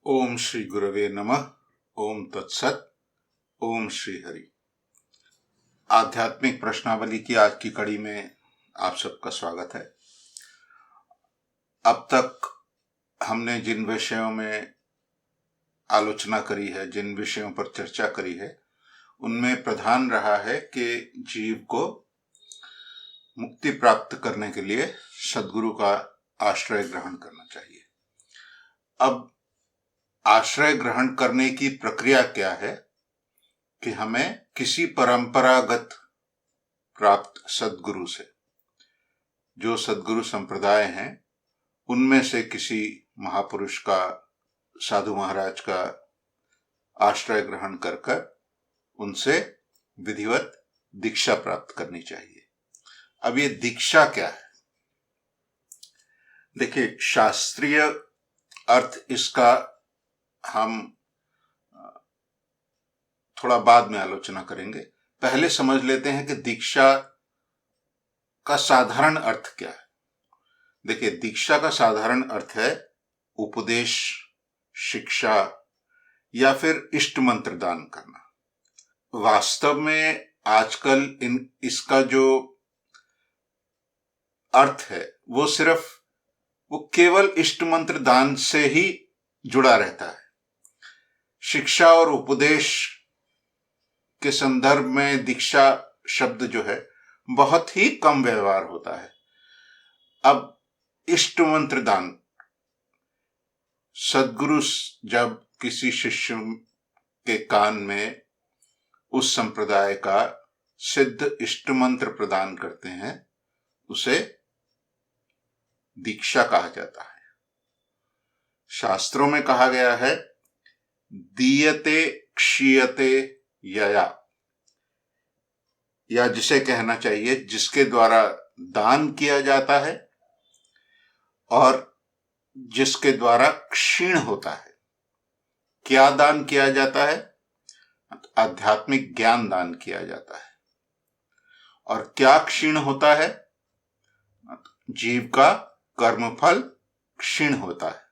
ओम श्री गुरवे नमः। ओम तत्सत। ओम श्री हरि। आध्यात्मिक प्रश्नावली की आज की कड़ी में आप सबका स्वागत है। अब तक हमने जिन विषयों में आलोचना करी है, जिन विषयों पर चर्चा करी है, उनमें प्रधान रहा है कि जीव को मुक्ति प्राप्त करने के लिए सद्गुरु का आश्रय ग्रहण करना चाहिए। अब आश्रय ग्रहण करने की प्रक्रिया क्या है कि हमें किसी परंपरागत प्राप्त सद्गुरु से, जो सद्गुरु संप्रदाय हैं, उनमें से किसी महापुरुष का, साधु महाराज का आश्रय ग्रहण कर कर उनसे विधिवत दीक्षा प्राप्त करनी चाहिए। अब ये दीक्षा क्या है? देखिए, शास्त्रीय अर्थ इसका हम थोड़ा बाद में आलोचना करेंगे। पहले समझ लेते हैं कि दीक्षा का साधारण अर्थ क्या है। देखिए, दीक्षा का साधारण अर्थ है उपदेश, शिक्षा या फिर इष्ट मंत्र दान करना। वास्तव में आजकल इसका जो अर्थ है वो केवल इष्ट मंत्र दान से ही जुड़ा रहता है। शिक्षा और उपदेश के संदर्भ में दीक्षा शब्द जो है बहुत ही कम व्यवहार होता है। अब इष्ट मंत्र दान, सद्गुरु जब किसी शिष्य के कान में उस संप्रदाय का सिद्ध इष्ट मंत्र प्रदान करते हैं, उसे दीक्षा कहा जाता है। शास्त्रों में कहा गया है दीयते क्षीयते यया, या जिसे कहना चाहिए जिसके द्वारा दान किया जाता है और जिसके द्वारा क्षीण होता है। क्या दान किया जाता है? आध्यात्मिक ज्ञान दान किया जाता है। और क्या क्षीण होता है? जीव का कर्मफल क्षीण होता है।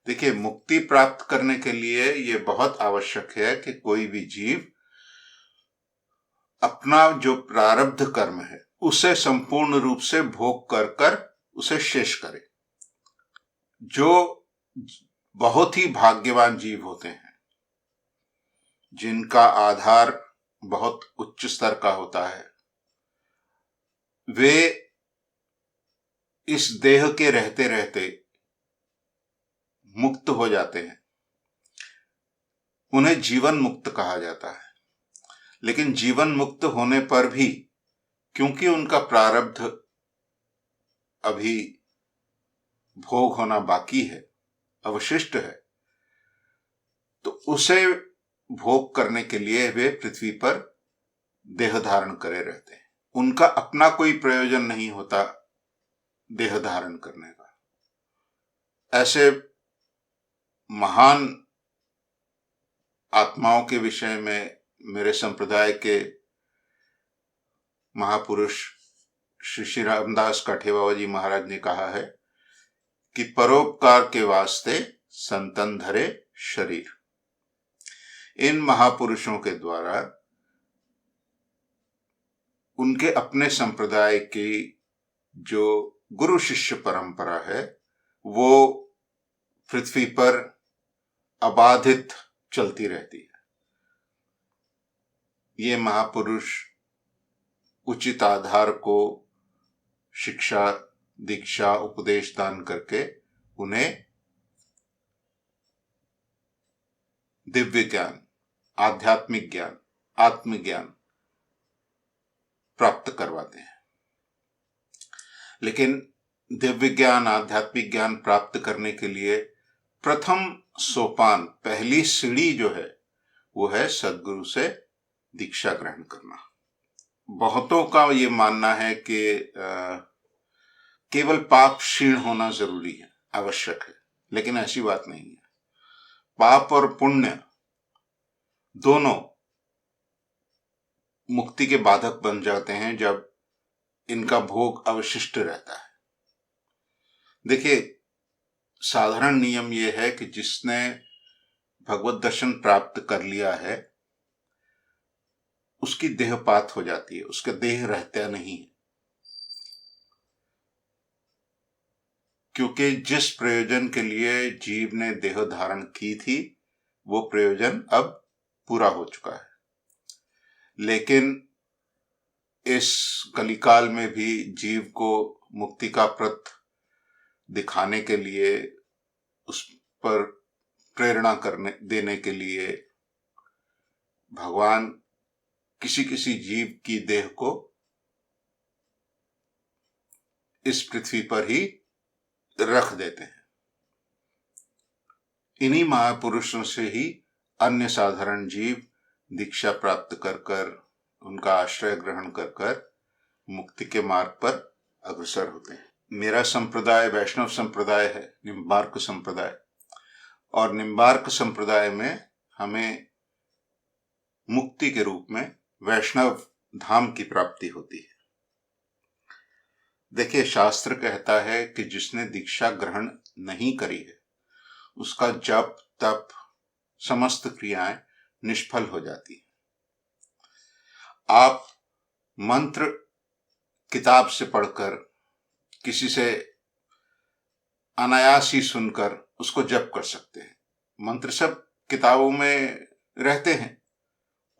देखिए, मुक्ति प्राप्त करने के लिए यह बहुत आवश्यक है कि कोई भी जीव अपना जो प्रारब्ध कर्म है उसे संपूर्ण रूप से भोग कर कर उसे शेष करे। जो बहुत ही भाग्यवान जीव होते हैं, जिनका आधार बहुत उच्च स्तर का होता है, वे इस देह के रहते रहते मुक्त हो जाते हैं। उन्हें जीवन मुक्त कहा जाता है। लेकिन जीवन मुक्त होने पर भी क्योंकि उनका प्रारब्ध अभी भोग होना बाकी है, अवशिष्ट है, तो उसे भोग करने के लिए वे पृथ्वी पर देह धारण करे रहते हैं। उनका अपना कोई प्रयोजन नहीं होता देह धारण करने का। ऐसे महान आत्माओं के विषय में मेरे संप्रदाय के महापुरुष श्री श्री रामदास काठिया बाबा जी महाराज ने कहा है कि परोपकार के वास्ते संतन धरे शरीर। इन महापुरुषों के द्वारा उनके अपने संप्रदाय की जो गुरु शिष्य परंपरा है वो पृथ्वी पर अबाधित चलती रहती है। ये महापुरुष उचित आधार को शिक्षा, दीक्षा, उपदेश दान करके उन्हें दिव्य ज्ञान, आध्यात्मिक ज्ञान, आत्मज्ञान प्राप्त करवाते हैं। लेकिन दिव्य ज्ञान, आध्यात्मिक ज्ञान प्राप्त करने के लिए प्रथम सोपान, पहली सीढ़ी जो है वो है सद्गुरु से दीक्षा ग्रहण करना। बहुतों का ये मानना है कि केवल पाप क्षीण होना जरूरी है, आवश्यक है, लेकिन ऐसी बात नहीं है। पाप और पुण्य दोनों मुक्ति के बाधक बन जाते हैं जब इनका भोग अवशिष्ट रहता है। देखिए, साधारण नियम ये है कि जिसने भगवत दर्शन प्राप्त कर लिया है उसकी देहपात हो जाती है, उसका देह रहता नहीं है, क्योंकि जिस प्रयोजन के लिए जीव ने देह धारण की थी वो प्रयोजन अब पूरा हो चुका है। लेकिन इस कलिकाल में भी जीव को मुक्ति का पथ दिखाने के लिए, उस पर प्रेरणा करने देने के लिए भगवान किसी किसी जीव की देह को इस पृथ्वी पर ही रख देते हैं। इन्हीं महापुरुषों से ही अन्य साधारण जीव दीक्षा प्राप्त कर कर, उनका आश्रय ग्रहण कर कर मुक्ति के मार्ग पर अग्रसर होते हैं। मेरा संप्रदाय वैष्णव संप्रदाय है, निम्बार्क संप्रदाय, और निम्बार्क संप्रदाय में हमें मुक्ति के रूप में वैष्णव धाम की प्राप्ति होती है। देखिए, शास्त्र कहता है कि जिसने दीक्षा ग्रहण नहीं करी है उसका जप तप समस्त क्रियाएं निष्फल हो जाती है। आप मंत्र किताब से पढ़कर, किसी से अनायास ही सुनकर उसको जप कर सकते हैं। मंत्र सब किताबों में रहते हैं,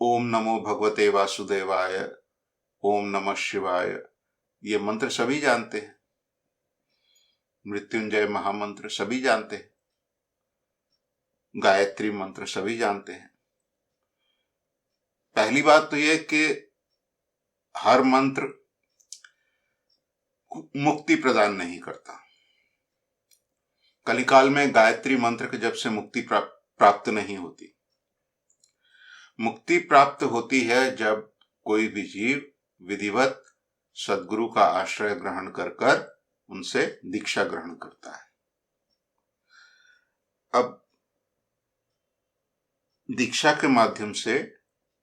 ओम नमो भगवते वासुदेवाय, ओम नमः शिवाय, ये मंत्र सभी जानते हैं। मृत्युंजय महामंत्र सभी जानते हैं, गायत्री मंत्र सभी जानते हैं। पहली बात तो यह कि हर मंत्र मुक्ति प्रदान नहीं करता। कलिकाल में गायत्री मंत्र के जप से मुक्ति प्राप्त नहीं होती। मुक्ति प्राप्त होती है जब कोई भी जीव विधिवत सद्गुरु का आश्रय ग्रहण कर कर उनसे दीक्षा ग्रहण करता है। अब दीक्षा के माध्यम से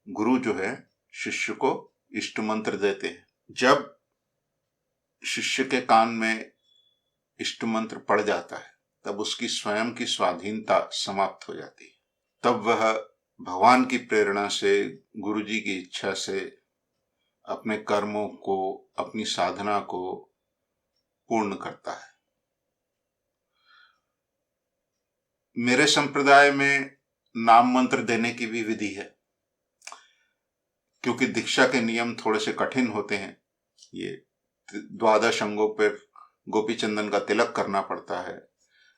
गुरु जो है शिष्य को इष्ट मंत्र देते हैं। जब शिष्य के कान में इष्ट मंत्र पड़ जाता है तब उसकी स्वयं की स्वाधीनता समाप्त हो जाती है। तब वह भगवान की प्रेरणा से, गुरु जी की इच्छा से अपने कर्मों को, अपनी साधना को पूर्ण करता है। मेरे संप्रदाय में नाम मंत्र देने की भी विधि है, क्योंकि दीक्षा के नियम थोड़े से कठिन होते हैं। ये 12 अंगों पर गोपी चंदन का तिलक करना पड़ता है,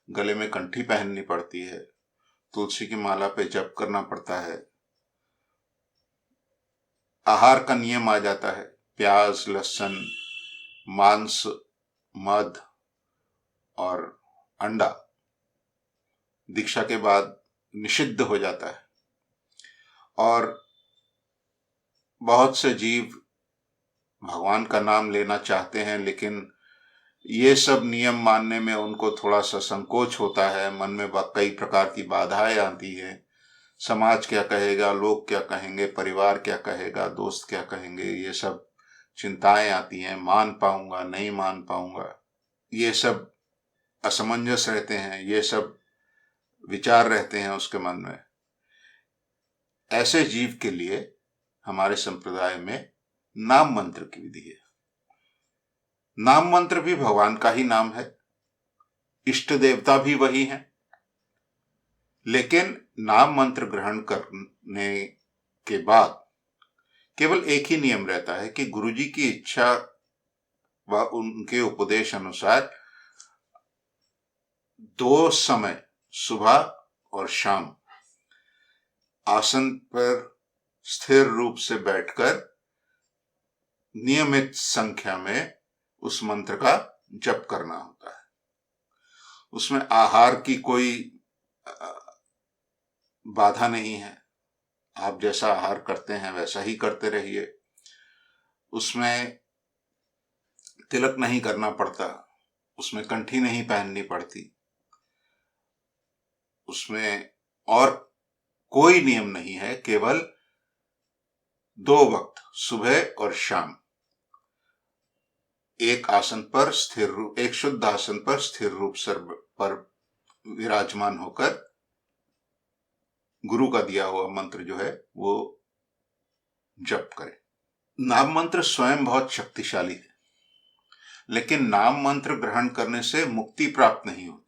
गले में कंठी पहननी पड़ती है, तुलसी की माला पे जप करना पड़ता है। आहार का नियम आ जाता है, प्याज, लहसुन, मांस, मध और अंडा दीक्षा के बाद निषिद्ध हो जाता है। और बहुत से जीव भगवान का नाम लेना चाहते हैं, लेकिन ये सब नियम मानने में उनको थोड़ा सा संकोच होता है। मन में कई प्रकार की बाधाएं आती हैं। समाज क्या कहेगा, लोग क्या कहेंगे, परिवार क्या कहेगा, दोस्त क्या कहेंगे, ये सब चिंताएं आती हैं। मान पाऊंगा, नहीं मान पाऊंगा, ये सब असमंजस रहते हैं, ये सब विचार रहते हैं उसके मन में। ऐसे जीव के लिए हमारे संप्रदाय में नाम मंत्र की विधि है। नाम मंत्र भी भगवान का ही नाम है, इष्ट देवता भी वही है, लेकिन नाम मंत्र ग्रहण करने के बाद केवल एक ही नियम रहता है कि गुरुजी की इच्छा व उनके उपदेश अनुसार 2 समय, सुबह और शाम, आसन पर स्थिर रूप से बैठकर नियमित संख्या में उस मंत्र का जप करना होता है। उसमें आहार की कोई बाधा नहीं है, आप जैसा आहार करते हैं वैसा ही करते रहिए। उसमें तिलक नहीं करना पड़ता, उसमें कंठी नहीं पहननी पड़ती, उसमें और कोई नियम नहीं है। केवल 2 वक्त, सुबह और शाम, एक आसन पर स्थिर रूप, एक शुद्ध आसन पर स्थिर रूप सर पर विराजमान होकर गुरु का दिया हुआ मंत्र जो है वो जप करे। नाम मंत्र स्वयं बहुत शक्तिशाली है, लेकिन नाम मंत्र ग्रहण करने से मुक्ति प्राप्त नहीं होती।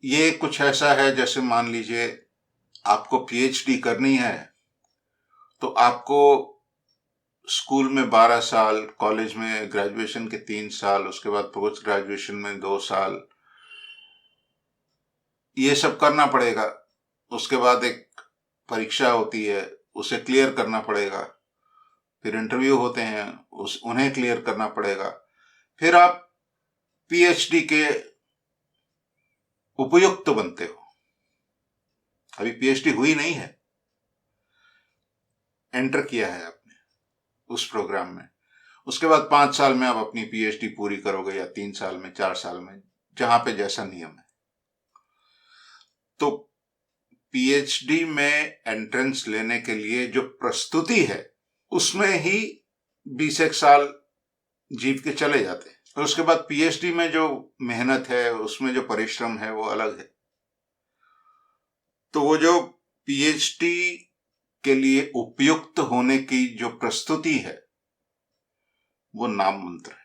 ये कुछ ऐसा है जैसे मान लीजिए आपको पीएचडी करनी है तो आपको स्कूल में 12 साल, कॉलेज में ग्रेजुएशन के 3 साल, उसके बाद पोस्ट ग्रेजुएशन में 2 साल, ये सब करना पड़ेगा। उसके बाद एक परीक्षा होती है, उसे क्लियर करना पड़ेगा, फिर इंटरव्यू होते हैं, उन्हें क्लियर करना पड़ेगा, फिर आप पीएचडी के उपयुक्त बनते हो। अभी पीएचडी हुई नहीं है, एंटर किया है आपने उस प्रोग्राम में, उसके बाद 5 साल में आप अपनी पीएचडी पूरी करोगे, या 3 साल में, 4 साल में, जहां पे जैसा नियम है। तो पीएचडी में एंट्रेंस लेने के लिए जो प्रस्तुति है उसमें ही 20 साल जीव के चले जाते हैं, और उसके बाद पीएचडी में जो मेहनत है, उसमें जो परिश्रम है वो अलग है। तो वो जो पीएचडी के लिए उपयुक्त होने की जो प्रस्तुति है वो नाम मंत्र है।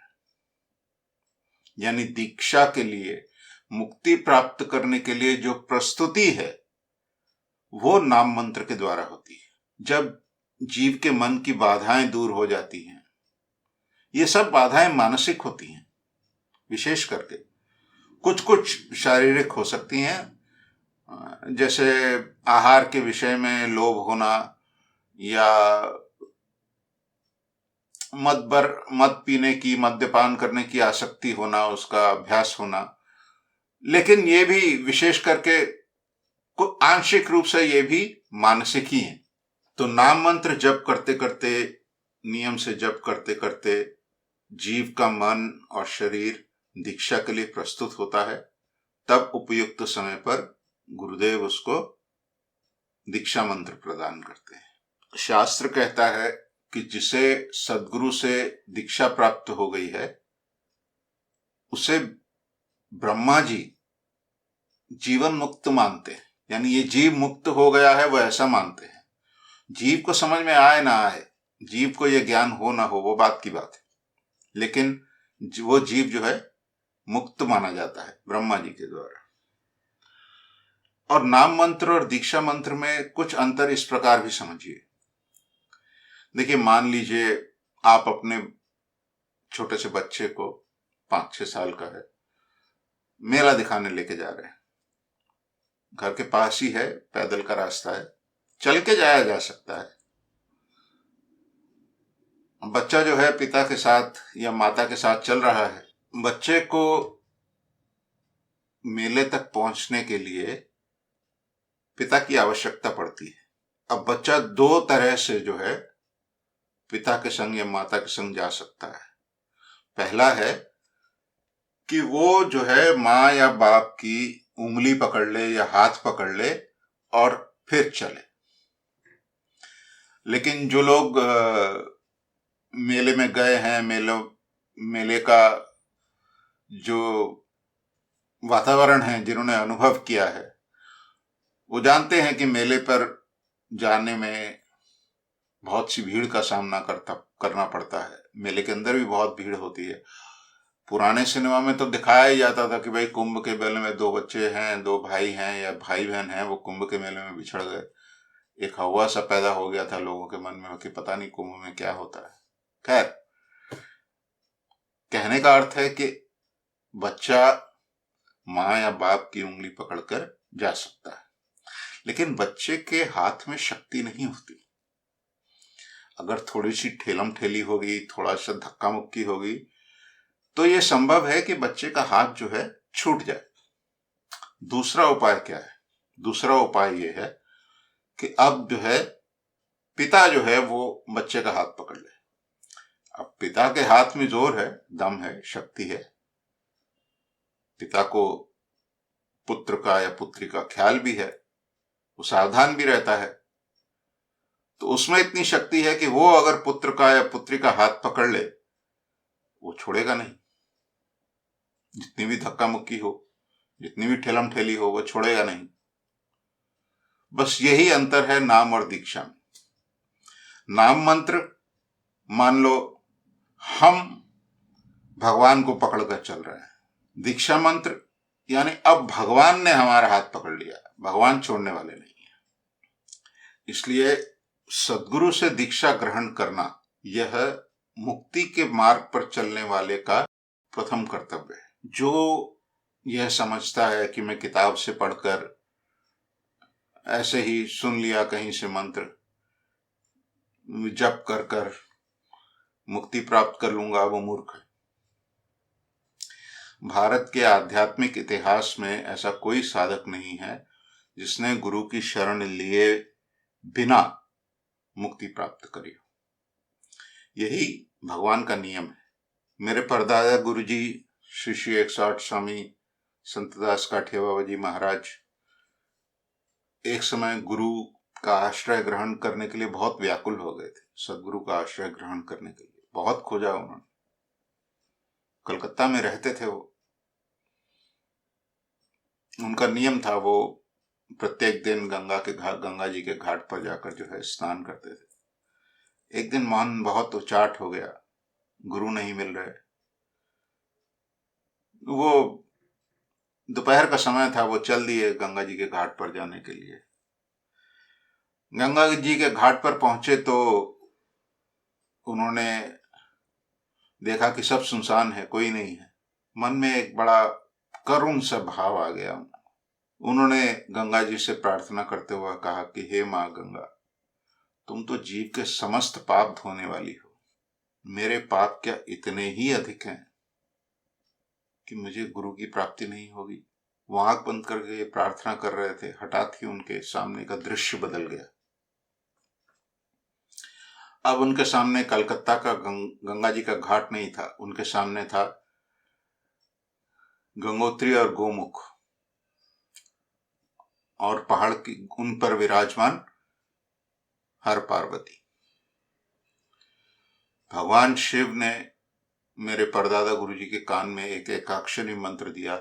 यानी दीक्षा के लिए, मुक्ति प्राप्त करने के लिए जो प्रस्तुति है वो नाम मंत्र के द्वारा होती है। जब जीव के मन की बाधाएं दूर हो जाती हैं, ये सब बाधाएं मानसिक होती हैं, विशेष करके कुछ कुछ शारीरिक हो सकती हैं, जैसे आहार के विषय में लोभ होना, या मद पीने की, मद्यपान करने की आसक्ति होना, उसका अभ्यास होना। लेकिन ये भी विशेष करके आंशिक रूप से ये भी मानसिक ही है। तो नाम मंत्र जप करते करते, नियम से जप करते करते जीव का मन और शरीर दीक्षा के लिए प्रस्तुत होता है। तब उपयुक्त समय पर गुरुदेव उसको दीक्षा मंत्र प्रदान करते हैं। शास्त्र कहता है कि जिसे सद्गुरु से दीक्षा प्राप्त हो गई है उसे ब्रह्मा जी जीवन मुक्त मानते हैं। यानी ये जीव मुक्त हो गया है, वो ऐसा मानते हैं। जीव को समझ में आए ना आए, जीव को ये ज्ञान हो ना हो, वो बात की बात है, लेकिन वो जीव जो है मुक्त माना जाता है ब्रह्मा जी के द्वारा। और नाम मंत्र और दीक्षा मंत्र में कुछ अंतर इस प्रकार भी समझिए। देखिए, मान लीजिए आप अपने छोटे से बच्चे को, 5-6 साल का है, मेला दिखाने लेके जा रहे हैं। घर के पास ही है, पैदल का रास्ता है, चल के जाया जा सकता है। बच्चा जो है पिता के साथ या माता के साथ चल रहा है। बच्चे को मेले तक पहुंचने के लिए पिता की आवश्यकता पड़ती है। अब बच्चा 2 तरह से जो है पिता के संग या माता के संग जा सकता है। पहला है कि वो जो है माँ या बाप की उंगली पकड़ ले या हाथ पकड़ ले और फिर चले। लेकिन जो लोग मेले में गए हैं, मेले का जो वातावरण है, जिन्होंने अनुभव किया है, वो जानते हैं कि मेले पर जाने में बहुत सी भीड़ का सामना करना पड़ता है। मेले के अंदर भी बहुत भीड़ होती है। पुराने सिनेमा में तो दिखाया ही जाता था कि भाई कुंभ के मेले में 2 बच्चे हैं, 2 भाई हैं या भाई बहन हैं, वो कुंभ के मेले में बिछड़ गए। एक हवा सा पैदा हो गया था लोगों के मन में कि पता नहीं कुंभ में क्या होता है। खैर, कहने का अर्थ है कि बच्चा माँ या बाप की उंगली पकड़कर जा सकता है, लेकिन बच्चे के हाथ में शक्ति नहीं होती। अगर थोड़ी सी ठेलम ठेली होगी, थोड़ा सा धक्का मुक्की होगी, तो यह संभव है कि बच्चे का हाथ जो है छूट जाए। दूसरा उपाय क्या है? दूसरा उपाय यह है कि अब जो है पिता जो है वो बच्चे का हाथ पकड़ ले। अब पिता के हाथ में जोर है, दम है, शक्ति है। पिता को पुत्र का या पुत्री का ख्याल भी है, वो सावधान भी रहता है। तो उसमें इतनी शक्ति है कि वो अगर पुत्र का या पुत्री का हाथ पकड़ ले, वो छोड़ेगा नहीं, जितनी भी धक्का मुक्की हो। जितनी भी ठेलम ठेली हो वो छोड़ेगा नहीं। बस यही अंतर है नाम और दीक्षा में। नाम मंत्र, मान लो हम भगवान को पकड़कर चल रहे हैं। दीक्षा मंत्र यानी अब भगवान ने हमारा हाथ पकड़ लिया, भगवान छोड़ने वाले नहीं है। इसलिए सद्गुरु से दीक्षा ग्रहण करना यह मुक्ति के मार्ग पर चलने वाले का प्रथम कर्तव्य है। जो यह समझता है कि मैं किताब से पढ़कर ऐसे ही सुन लिया कहीं से मंत्र, जप कर कर मुक्ति प्राप्त कर लूंगा, वो मूर्ख है। भारत के आध्यात्मिक इतिहास में ऐसा कोई साधक नहीं है जिसने गुरु की शरण लिए बिना मुक्ति प्राप्त करी हो। यही भगवान का नियम है। मेरे परदादा गुरुजी श्री श्री 108 स्वामी संतदास काठिया बाबा जी महाराज एक समय गुरु का आश्रय ग्रहण करने के लिए बहुत व्याकुल हो गए थे। सदगुरु का आश्रय ग्रहण करने के लिए बहुत खोजा उन्होंने। कलकत्ता में रहते थे वो। उनका नियम था, वो प्रत्येक दिन गंगा जी के घाट पर जाकर जो है स्नान करते थे। एक दिन मन बहुत उचाट हो गया, गुरु नहीं मिल रहे। वो दोपहर का समय था, वो चल दिए गंगा जी के घाट पर जाने के लिए। गंगा जी के घाट पर पहुंचे तो उन्होंने देखा कि सब सुनसान है, कोई नहीं है। मन में एक बड़ा करुण सा भाव आ गया। उन्होंने गंगा जी से प्रार्थना करते हुए कहा कि हे माँ गंगा, तुम तो जीव के समस्त पाप धोने वाली हो। मेरे पाप क्या इतने ही अधिक हैं कि मुझे गुरु की प्राप्ति नहीं होगी? वो आंख बंद करके प्रार्थना कर रहे थे, हठात ही उनके सामने का दृश्य बदल गया। अब उनके सामने कलकत्ता का गंगा जी का घाट नहीं था, उनके सामने था गंगोत्री और गोमुख, और पहाड़ की उन पर विराजमान हर पार्वती। भगवान शिव ने मेरे परदादा गुरुजी के कान में एक एकाक्षरी मंत्र दिया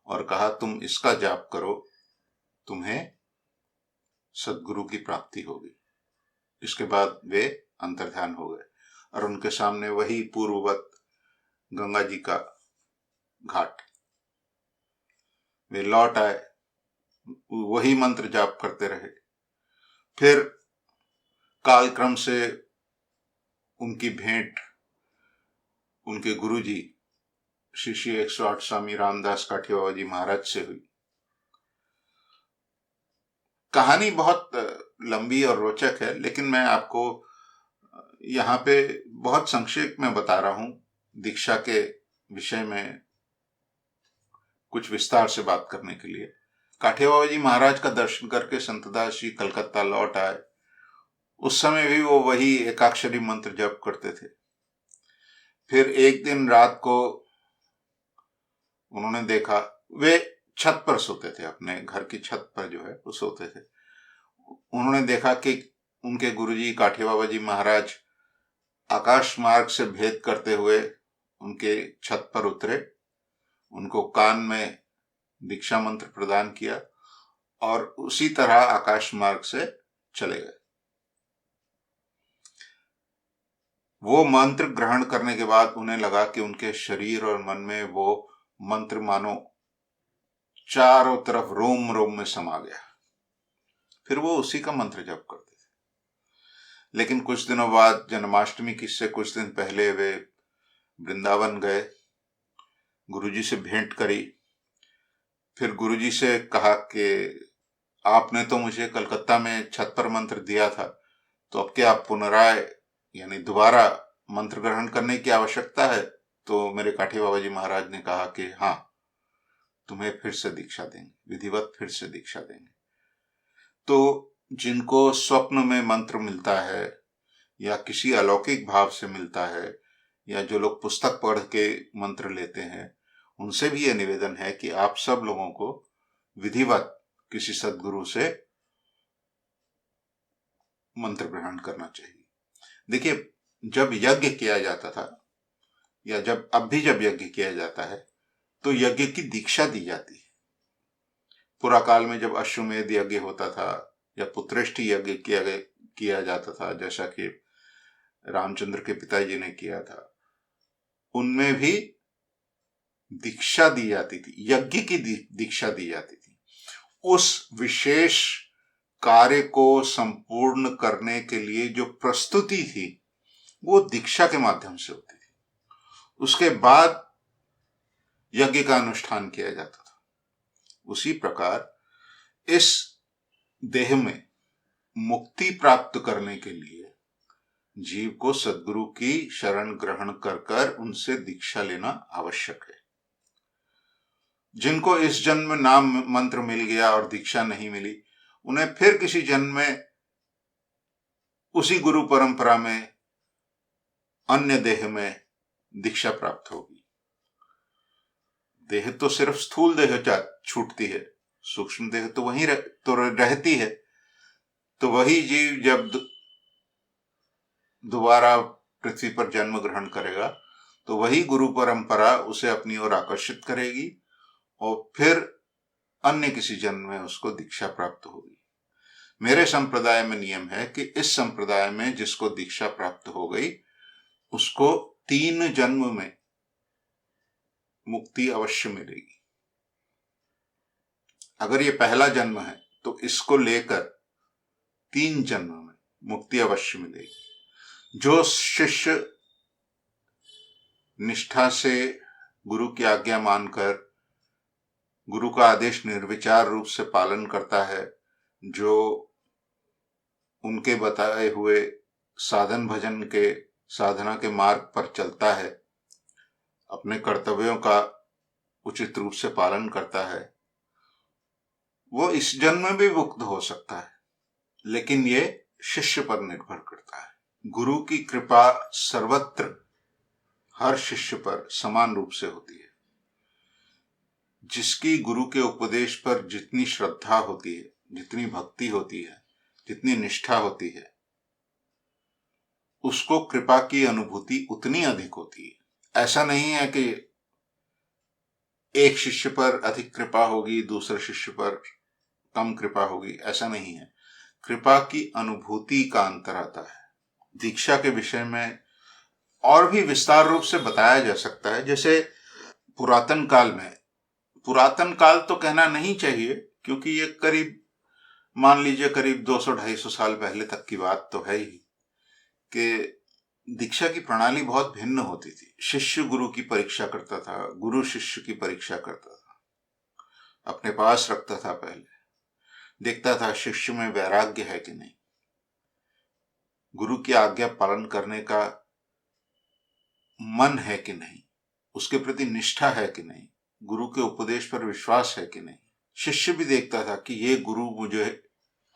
और कहा, तुम इसका जाप करो, तुम्हें सद्गुरु की प्राप्ति होगी। इसके बाद वे अंतर्ध्यान हो गए और उनके सामने वही पूर्ववत गंगा जी का घाट। वे लौट आए, वही मंत्र जाप करते रहे। फिर कालक्रम से उनकी भेंट उनके गुरुजी श्री श्री 108 स्वामी रामदास काठिया बाबा जी महाराज से हुई। कहानी बहुत लंबी और रोचक है, लेकिन मैं आपको यहाँ पे बहुत संक्षेप में बता रहा हूं। दीक्षा के विषय में कुछ विस्तार से बात करने के लिए काठिया बाबा जी महाराज का दर्शन करके संतदास जी कलकत्ता लौट आए। उस समय भी वो वही एकाक्षरी मंत्र जप करते थे। फिर एक दिन रात को उन्होंने देखा, वे छत पर सोते थे, अपने घर की छत पर जो है वो सोते थे। उन्होंने देखा कि उनके गुरुजी काठिया बाबा जी महाराज आकाश मार्ग से भेद करते हुए उनके छत पर उतरे, उनको कान में दीक्षा मंत्र प्रदान किया और उसी तरह आकाश मार्ग से चले गए। वो मंत्र ग्रहण करने के बाद उन्हें लगा कि उनके शरीर और मन में वो मंत्र मानो चारों तरफ रोम रोम में समा गया। फिर वो उसी का मंत्र जप करते थे। लेकिन कुछ दिनों बाद, जन्माष्टमी की से कुछ दिन पहले, वे वृंदावन गए, गुरुजी से भेंट करी। फिर गुरुजी से कहा कि आपने तो मुझे कलकत्ता में छत पर मंत्र दिया था, तो अब क्या पुनराय यानी दोबारा मंत्र ग्रहण करने की आवश्यकता है? तो मेरे काठी बाबा जी महाराज ने कहा कि हाँ, तुम्हें फिर से दीक्षा देंगे, विधिवत फिर से दीक्षा देंगे। तो जिनको स्वप्न में मंत्र मिलता है या किसी अलौकिक भाव से मिलता है, या जो लोग पुस्तक पढ़ के मंत्र लेते हैं, उनसे भी यह निवेदन है कि आप सब लोगों को विधिवत किसी सद्गुरु से मंत्र ग्रहण करना चाहिए। देखिए, जब यज्ञ किया जाता था, या जब अब भी जब यज्ञ किया जाता है, तो यज्ञ की दीक्षा दी जाती है। पुरा काल में जब अश्वमेध यज्ञ होता था या पुत्रेष्टि यज्ञ किया जाता था, जैसा कि रामचंद्र के पिताजी ने किया था, उनमें भी दीक्षा दी जाती थी, यज्ञ की दीक्षा दी जाती थी। उस विशेष कार्य को संपूर्ण करने के लिए जो प्रस्तुति थी वो दीक्षा के माध्यम से होती थी। उसके बाद यज्ञ का अनुष्ठान किया जाता था। उसी प्रकार इस देह में मुक्ति प्राप्त करने के लिए जीव को सद्गुरु की शरण ग्रहण कर उनसे दीक्षा लेना आवश्यक है। जिनको इस जन्म में नाम मंत्र मिल गया और दीक्षा नहीं मिली, उन्हें फिर किसी जन्म में उसी गुरु परंपरा में अन्य देह में दीक्षा प्राप्त होगी। देह तो सिर्फ स्थूल देह छूटती है, सूक्ष्म देह तो वहीं रहती है। तो वही जीव जब दोबारा पृथ्वी पर जन्म ग्रहण करेगा तो वही गुरु परंपरा उसे अपनी ओर आकर्षित करेगी और फिर अन्य किसी जन्म में उसको दीक्षा प्राप्त होगी। मेरे संप्रदाय में नियम है कि इस संप्रदाय में जिसको दीक्षा प्राप्त हो गई उसको 3 जन्म में मुक्ति अवश्य मिलेगी। अगर ये पहला जन्म है तो इसको लेकर 3 जन्म में मुक्ति अवश्य मिलेगी। जो शिष्य निष्ठा से गुरु की आज्ञा मानकर गुरु का आदेश निर्विचार रूप से पालन करता है, जो उनके बताए हुए साधन भजन के साधना के मार्ग पर चलता है, अपने कर्तव्यों का उचित रूप से पालन करता है, वो इस जन्म में भी मुक्त हो सकता है। लेकिन ये शिष्य पर निर्भर करता है। गुरु की कृपा सर्वत्र हर शिष्य पर समान रूप से होती है। जिसकी गुरु के उपदेश पर जितनी श्रद्धा होती है, जितनी भक्ति होती है, जितनी निष्ठा होती है, उसको कृपा की अनुभूति उतनी अधिक होती है। ऐसा नहीं है कि एक शिष्य पर अधिक कृपा होगी, दूसरे शिष्य पर कम कृपा होगी, ऐसा नहीं है। कृपा की अनुभूति का अंतर आता है। दीक्षा के विषय में और भी विस्तार रूप से बताया जा सकता है। जैसे पुरातन काल में, पुरातन काल तो कहना नहीं चाहिए क्योंकि ये करीब मान लीजिए करीब 200-250 साल पहले तक की बात तो है ही, कि दीक्षा की प्रणाली बहुत भिन्न होती थी। शिष्य गुरु की परीक्षा करता था, गुरु शिष्य की परीक्षा करता था, अपने पास रखता था, पहले देखता था शिष्य में वैराग्य है कि नहीं, गुरु की आज्ञा पालन करने का मन है कि नहीं, उसके प्रति निष्ठा है कि नहीं, गुरु के उपदेश पर विश्वास है कि नहीं। शिष्य भी देखता था कि ये गुरु मुझे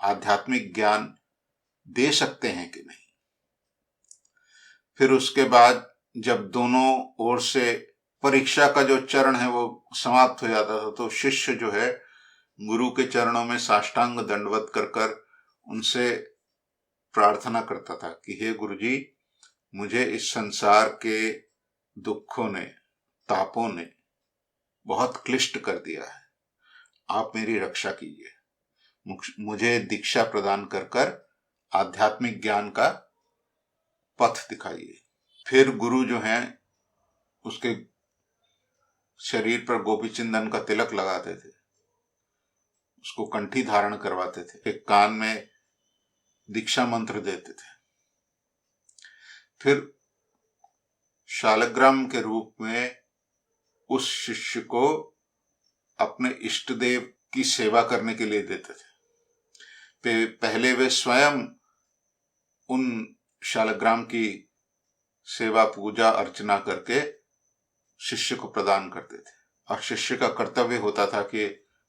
आध्यात्मिक ज्ञान दे सकते हैं कि नहीं। फिर उसके बाद जब दोनों ओर से परीक्षा का जो चरण है वो समाप्त हो जाता था, तो शिष्य जो है गुरु के चरणों में साष्टांग दंडवत कर उनसे प्रार्थना करता था कि हे गुरुजी, मुझे इस संसार के दुखों ने, तापों ने बहुत क्लिष्ट कर दिया है, आप मेरी रक्षा कीजिए, मुझे दीक्षा प्रदान कर आध्यात्मिक ज्ञान का पथ दिखाइए। फिर गुरु जो हैं उसके शरीर पर गोपी चंदन का तिलक लगाते थे, उसको कंठी धारण करवाते थे, एक कान में दीक्षा मंत्र देते थे। फिर शालग्राम के रूप में उस शिष्य को अपने इष्ट देव की सेवा करने के लिए देते थे। पहले वे स्वयं उन शालग्राम की सेवा, पूजा, अर्चना करके शिष्य को प्रदान करते थे, और शिष्य का कर्तव्य होता था कि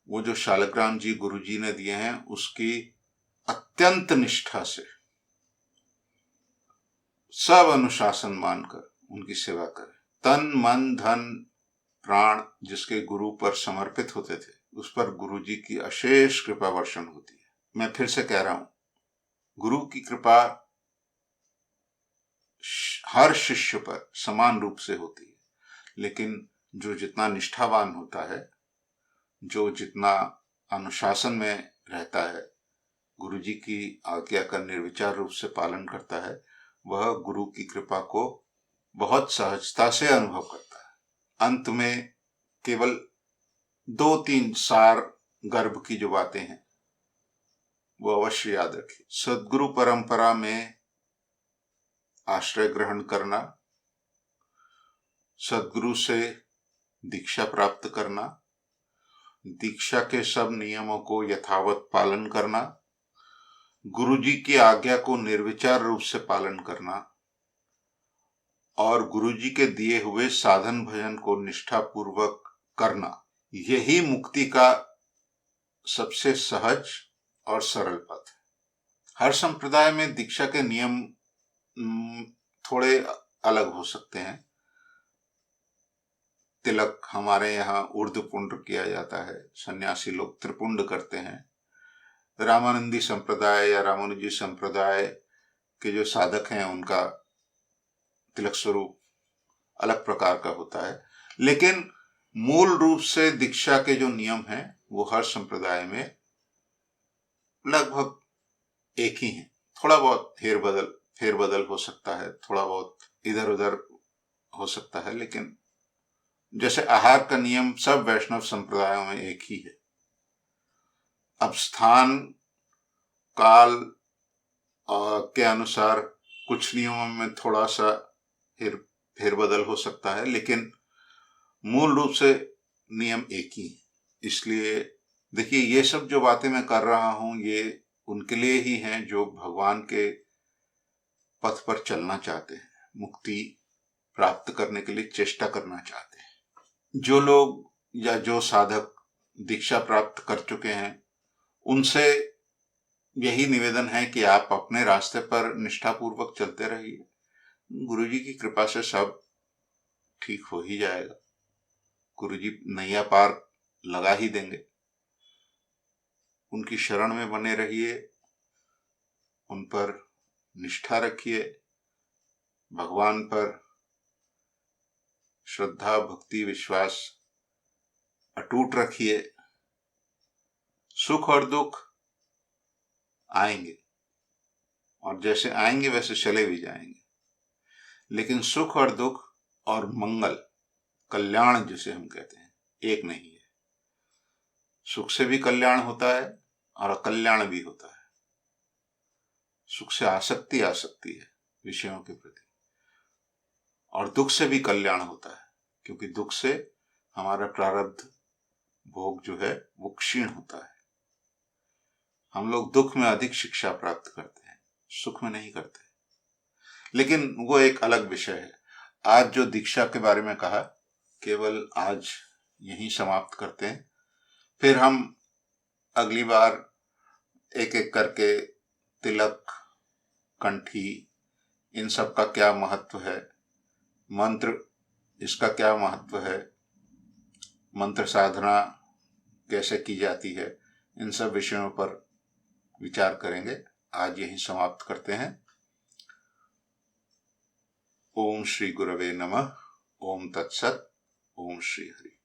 वो जो शालग्राम जी गुरुजी ने दिए हैं उसकी अत्यंत निष्ठा से सब अनुशासन मानकर उनकी सेवा करे। तन, मन, धन, प्राण जिसके गुरु पर समर्पित होते थे उस पर गुरुजी की अशेष कृपा वर्षण होती है। मैं फिर से कह रहा हूं, गुरु की कृपा हर शिष्य पर समान रूप से होती है, लेकिन जो जितना निष्ठावान होता है, जो जितना अनुशासन में रहता है, गुरु जी की आज्ञा का निर्विचार रूप से पालन करता है, वह गुरु की कृपा को बहुत सहजता से अनुभव करता है। अंत में केवल 2-3 सार गर्भ की जो बातें हैं वो अवश्य याद रखिए। सद्गुरु परंपरा में आश्रय ग्रहण करना, सद्गुरु से दीक्षा प्राप्त करना, दीक्षा के सब नियमों को यथावत पालन करना, गुरु जी की आज्ञा को निर्विचार रूप से पालन करना और गुरु जी के दिए हुए साधन भजन को निष्ठापूर्वक करना, यही मुक्ति का सबसे सहज और सरल पथ है। हर संप्रदाय में दीक्षा के नियम थोड़े अलग हो सकते हैं। तिलक हमारे यहाँ ऊर्ध्वपुंड किया जाता है, सन्यासी लोग त्रिपुंड करते हैं। रामानंदी संप्रदाय या रामानुजी संप्रदाय के जो साधक हैं उनका तिलक स्वरूप अलग प्रकार का होता है, लेकिन मूल रूप से दीक्षा के जो नियम हैं वो हर संप्रदाय में लगभग एक ही हैं। थोड़ा बहुत फेरबदल हो सकता है, थोड़ा बहुत इधर उधर हो सकता है, लेकिन जैसे आहार का नियम सब वैष्णव संप्रदायों में एक ही है। अब स्थान काल के अनुसार कुछ नियमों में थोड़ा सा फेरबदल हो सकता है, लेकिन मूल रूप से नियम एक ही है। इसलिए देखिए, ये सब जो बातें मैं कर रहा हूं ये उनके लिए ही हैं जो भगवान के पथ पर चलना चाहते हैं, मुक्ति प्राप्त करने के लिए चेष्टा करना चाहते हैं। जो लोग या जो साधक दीक्षा प्राप्त कर चुके हैं उनसे यही निवेदन है कि आप अपने रास्ते पर निष्ठापूर्वक चलते रहिए। गुरु जी की कृपा से सब ठीक हो ही जाएगा। गुरु जी नैया पार लगा ही देंगे। उनकी शरण में बने रहिए, उन पर निष्ठा रखिए, भगवान पर श्रद्धा भक्ति विश्वास अटूट रखिए। सुख और दुख आएंगे और जैसे आएंगे वैसे चले भी जाएंगे, लेकिन सुख और दुख और मंगल कल्याण जिसे हम कहते हैं एक नहीं है। सुख से भी कल्याण होता है और अकल्याण भी होता है। सुख से आसक्ति आ सकती है विषयों के प्रति, और दुख से भी कल्याण होता है, क्योंकि दुख से हमारा प्रारब्ध भोग जो है वो क्षीण होता है। हम लोग दुख में अधिक शिक्षा प्राप्त करते हैं, सुख में नहीं करते, लेकिन वो एक अलग विषय है। आज जो दीक्षा के बारे में कहा केवल आज यहीं समाप्त करते हैं, फिर हम अगली बार एक एक करके तिलक, कंठी, इन सब का क्या महत्व है, मंत्र इसका क्या महत्व है, मंत्र साधना कैसे की जाती है, इन सब विषयों पर विचार करेंगे। आज यहीं समाप्त करते हैं। ओम श्री गुरवे नमः। ओम तत्सत। ओम श्री हरि।